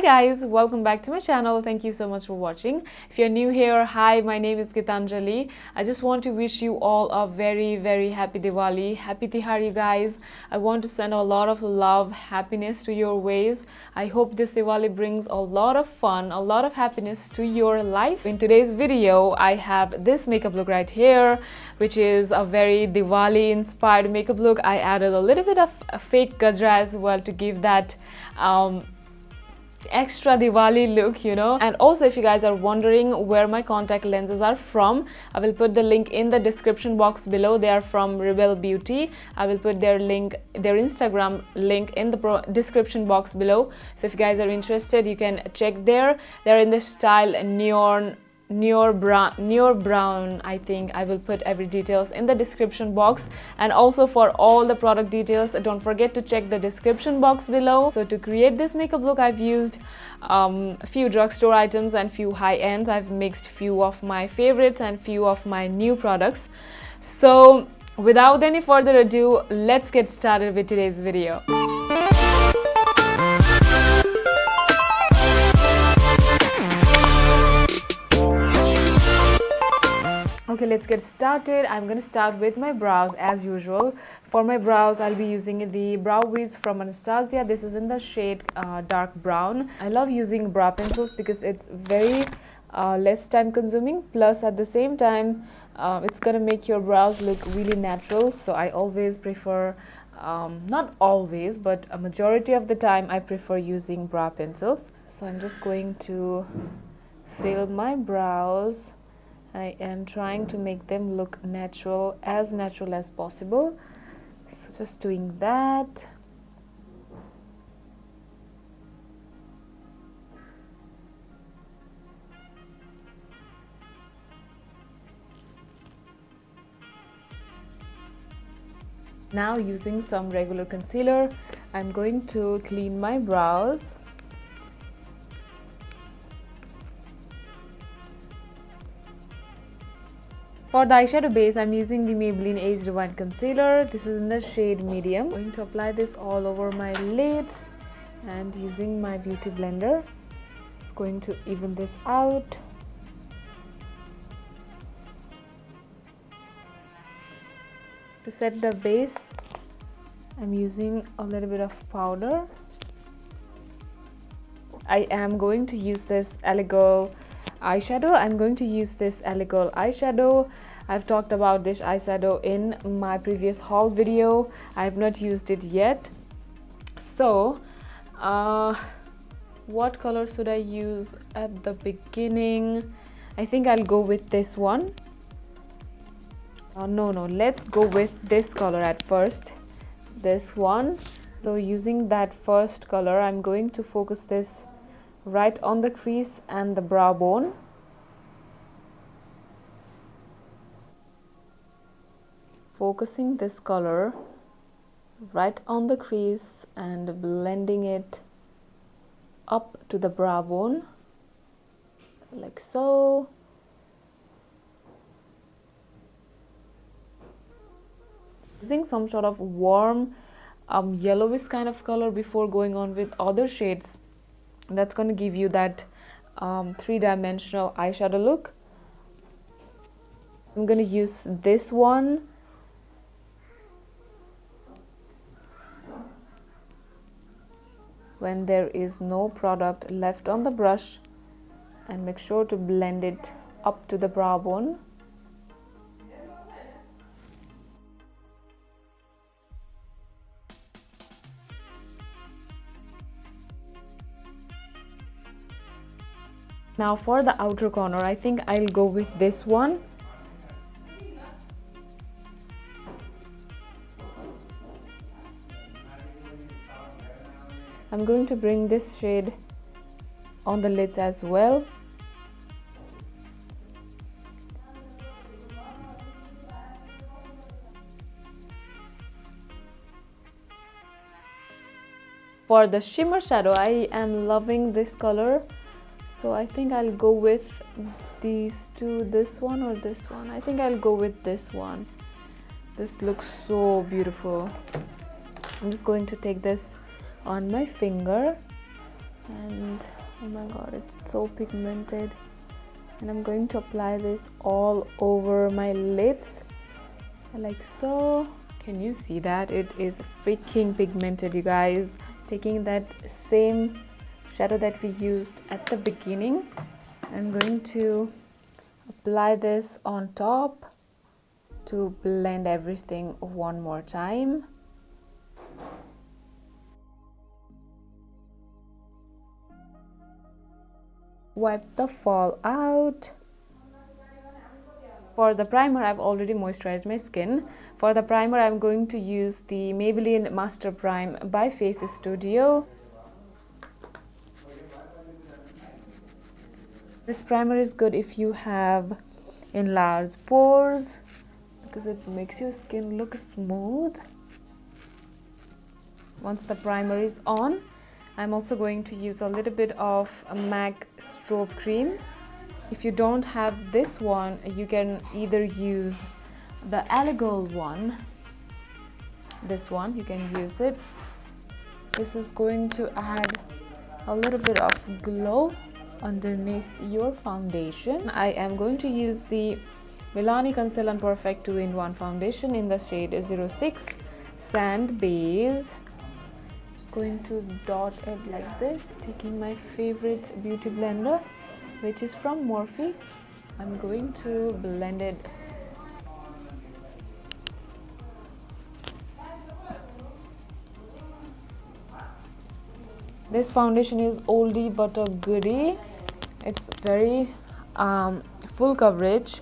guys, welcome back to my channel. Thank you so much for watching. If you're new here, hi, my name is Gitanjali. I just want to wish you all a very happy Diwali. Happy Tihar, you guys. I want to send a lot of love, happiness to your ways. I hope this Diwali brings a lot of fun, a lot of happiness to your life. In today's video, I have this makeup look right here, which is a very Diwali inspired makeup look. I added a little bit of a fake gajra as well to give that extra Diwali look, you know. And also, if you guys are wondering where my contact lenses are from, I will put the link in the description box below. They are from Rebel Beauty. I will put their Instagram link in the description box below, so if you guys are interested, you can check there. They're in the style near brown. I think I will put every details in the description box, and also for all the product details, don't forget to check the description box below. So to create this makeup look, I've used a few drugstore items and few high-ends. I've mixed few of my favorites and few of my new products. So without any further ado, let's get started with today's video. Okay, let's get started. I'm going to start with my brows as usual. For my brows, I'll be using the Brow Wiz from Anastasia. This is in the shade dark brown. I love using brow pencils because it's very less time consuming, plus at the same time it's going to make your brows look really natural. So I always prefer, not always, but a majority of the time I prefer using brow pencils. So I'm just going to fill my brows. I am trying to make them look natural as possible. So just doing that. Now, using some regular concealer, I'm going to clean my brows. For the eyeshadow base, I'm using the Maybelline Age Rewind Concealer. This is in the shade medium. I'm going to apply this all over my lids, and using my beauty blender, it's going to even this out. To set the base, I'm using a little bit of powder. I am going to use this Elegirl eyeshadow. I've talked about this eyeshadow in my previous haul video. I have not used it yet. So what color should I use at the beginning? I think I'll go with this one. No, let's go with this color at first, this one. So using that first color, I'm going to focus this right on the crease and the brow bone. Focusing this color right on the crease and blending it up to the brow bone, like so. Using some sort of warm yellowish kind of color before going on with other shades. That's going to give you that three-dimensional eyeshadow look. I'm going to use this one. When there is no product left on the brush, and make sure to blend it up to the brow bone. Now for the outer corner, I think I'll go with this one. I'm going to bring this shade on the lids as well. For the shimmer shadow, I am loving this color. So I think I'll go with these two, this one or this one. I think I'll go with this one. This looks so beautiful. I'm just going to take this on my finger And oh my god, it's so pigmented. And I'm going to apply this all over my lids like so. Can you see that? It is freaking pigmented, you guys. Taking that same shadow that we used at the beginning, I'm going to apply this on top to blend everything one more time. Wipe the fall out. For the primer, I've already moisturized my skin. For the primer, I'm going to use the Maybelline Master Prime by Face Studio. This primer is good if you have enlarged pores because it makes your skin look smooth. Once the primer is on, I'm also going to use a little bit of a MAC strobe cream. If you don't have this one, you can either use the Elegol one. This one, you can use it. This is going to add a little bit of glow underneath your foundation. I am going to use the MILANI Conceal and Perfect 2-in-1 foundation in the shade 06 Sand Base. Just going to dot it like this, taking my favorite beauty blender, which is from Morphe. I'm going to blend it. This foundation is oldie but a goodie. It's very full coverage,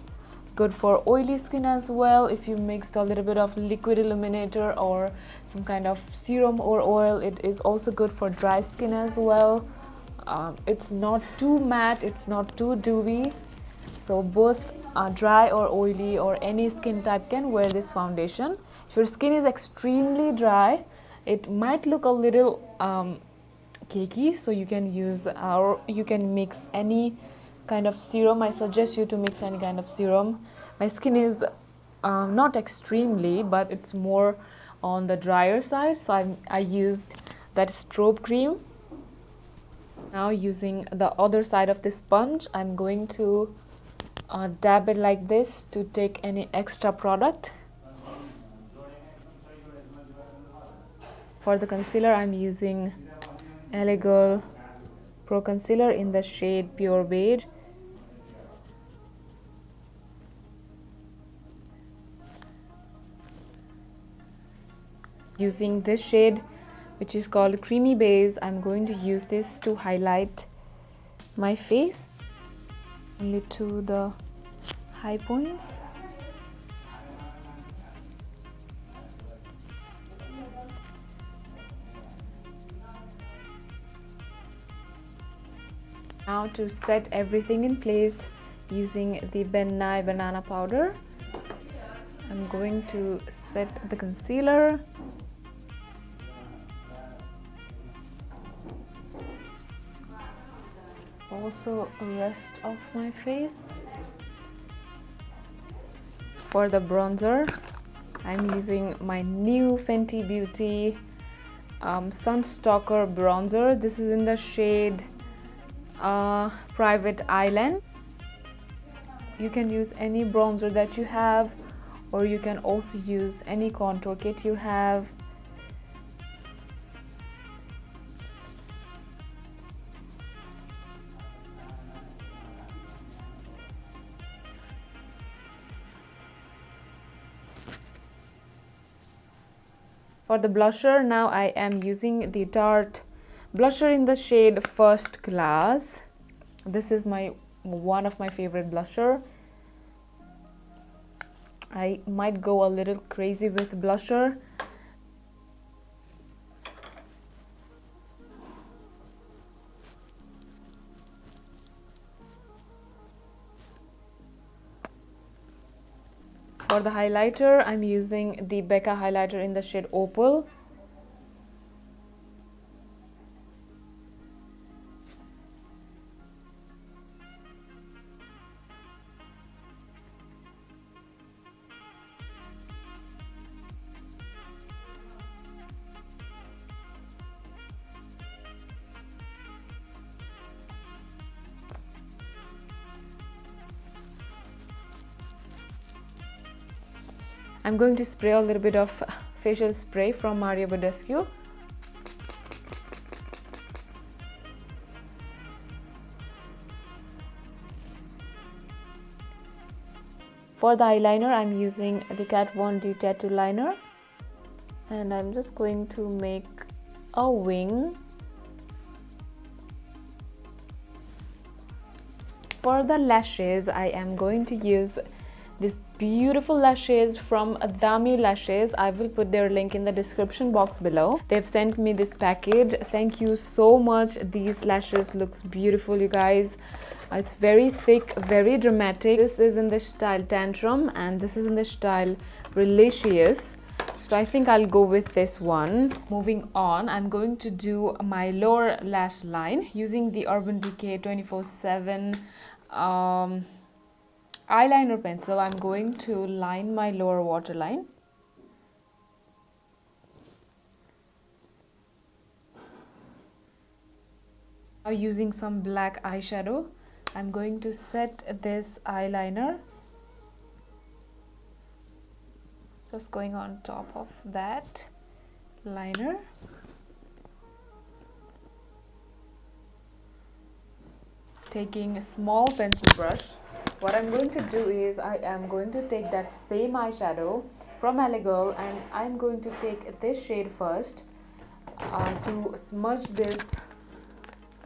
good for oily skin as well. If you mixed a little bit of liquid illuminator or some kind of serum or oil, it is also good for dry skin as well. It's not too matte, it's not too dewy, so both dry or oily or any skin type can wear this foundation. If your skin is extremely dry, it might look a little cakey, so you can use or you can mix any kind of serum. I suggest you to mix any kind of serum. My skin is not extremely, but it's more on the drier side, so I used that strobe cream. Now using the other side of the sponge, I'm going to dab it like this to take any extra product. For the concealer, I'm using Elegol Pro Concealer in the shade Pure Beige. Using this shade, which is called Creamy Base, I'm going to use this to highlight my face only to the high points. Now to set everything in place using the Ben Nye banana powder, I'm going to set the concealer. Also rest of my face. For the bronzer, I'm using my new Fenty Beauty Sunstalker bronzer. This is in the shade Private Island. You can use any bronzer that you have, or you can also use any contour kit you have. For the blusher, now I am using the Tarte blusher in the shade First Class. This is one of my favorite blusher. I might go a little crazy with blusher. For the highlighter, I'm using the BECCA highlighter in the shade Opal. I'm going to spray a little bit of facial spray from BADESCU. For the eyeliner, I'm using the Kat Von D Tattoo liner, and I'm just going to make a wing. For the lashes, I am going to use these beautiful lashes from Adami Lashes. I will put their link in the description box below. They've sent me this package. Thank you so much. These lashes looks beautiful, you guys. It's very thick, very dramatic. This is in the style Tantrum and this is in the style Relicious. So I think I'll go with this one. Moving on, I'm going to do my lower lash line using the Urban Decay 24/7 eyeliner pencil. I'm going to line my lower waterline. Now using some black eyeshadow, I'm going to set this eyeliner. Just going on top of that liner. Taking a small pencil brush, what I'm going to do is I am going to take that same eyeshadow from Girl and I'm going to take this shade first to smudge this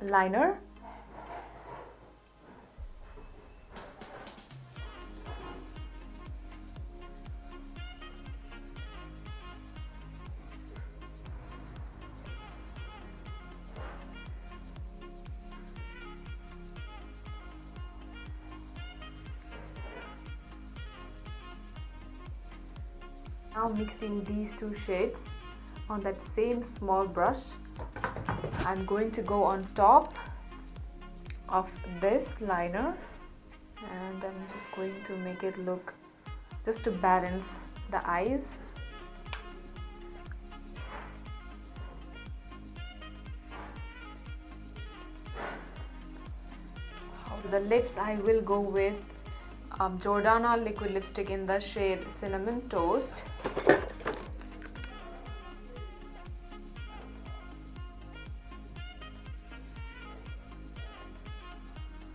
liner. Now mixing these two shades on that same small brush, I'm going to go on top of this liner and I'm just going to make it look, just to balance the eyes. The lips, I will go with Jordana liquid lipstick in the shade Cinnamon Toast.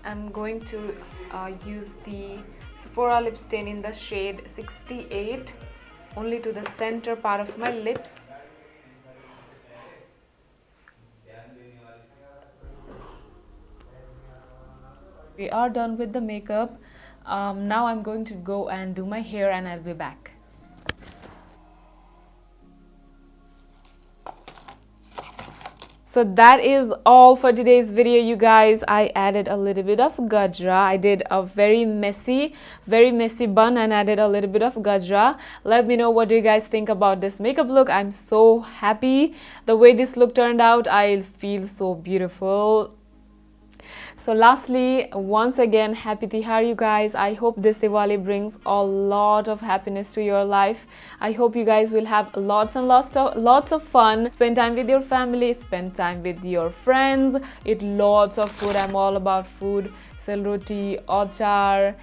I'm going to use the Sephora lip stain in the shade 68 only to the center part of my lips. We are done with the makeup. Now I'm going to go and do my hair and I'll be back. So that is all for today's video, you guys. I added a little bit of gajra. I did a very messy bun and added a little bit of gajra. Let me know what do you guys think about this makeup look. I'm so happy the way this look turned out. I feel so beautiful. So lastly, once again, happy Tihar, you guys. I hope this Diwali brings a lot of happiness to your life. I hope you guys will have lots and lots of fun. Spend time with your family, spend time with your friends, eat lots of food. I'm all about food. Sel roti, achar,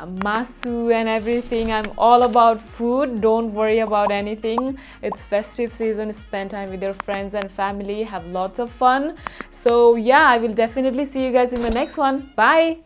masu and everything. I'm all about food. Don't worry about anything. It's festive season. Spend time with your friends and family. Have lots of fun. So yeah, I will definitely see you guys in the next one. Bye.